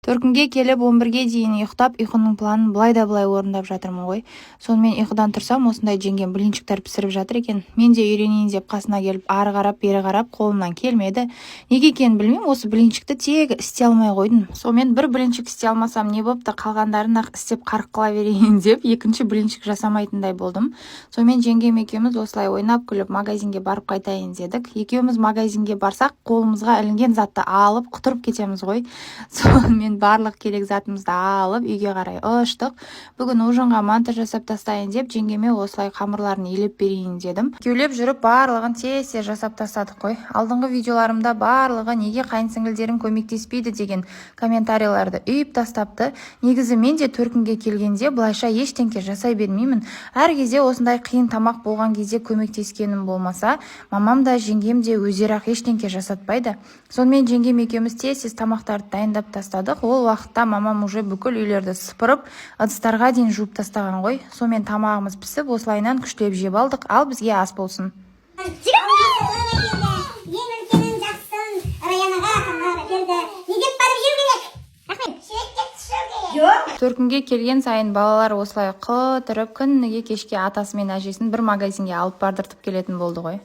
Төркінге келіп 11-ге дейін ұйықтап, ұйқының планын былай да былай орындап жатырмын ғой. Сонымен ұйқыдан тұрсам, осындай жеңгем блинчиктер пісіріп жатыр екен. Мен де үйренейін деп қасына келіп, ары қарап, бері қарап, қолымнан келмеді. Неге екенін білмеймін, осы блинчикті тек істей алмай қойдым. Сонымен бір блинчик істей алмасам не бопты, қалғандарын ақ істеп қарық қыла берейін деп, екінші блинчик жасамайтындай болдым. Сонымен жеңгем екеуміз осылай ойнап күліп магазинге барып қайтайын дедік. Екеуміз магазинге барсақ, қолымызға ілінген затты алып құтырып кетеміз ғой. Сонымен барлық керек затымызды алып үйге қарай ұштық. Бүгін ужинға манты жасап тастайын деп жеңгеме осылай қамырларын елеп берейін дедім. Екеулеп жүріп барлығын тез жасап тастадық қой. Алдыңғы видеоларымда барлығы неге қайынсіңілдерім көмектеспейді деген комментарийларды үйіп тастапты. Негізі мен де төркінге келгенде былайша ештеңке жасай бермеймін. Әр кезде осындай қиын тамақ болған кезде көмектескенім болмаса, мамам да жеңгем де өздері ақ ештеңке жасатпайды. Сонымен жеңгем екеуміз тез тамақтарды дайындап тастадық. Ол уақытта мамам уже бүкіл үйлерді сыпырып, ыдыстарға дейін жуып тастаған ғой. Сонымен тамағымыз пісіп, осылайынан күштеп жеп алдық, ал бізге ас болсын. Төркінге келген сайын балалар осылай қыдырып күніге кешке атасы мен әжесін бір магазинге алып бардыртып келетін болды ғой.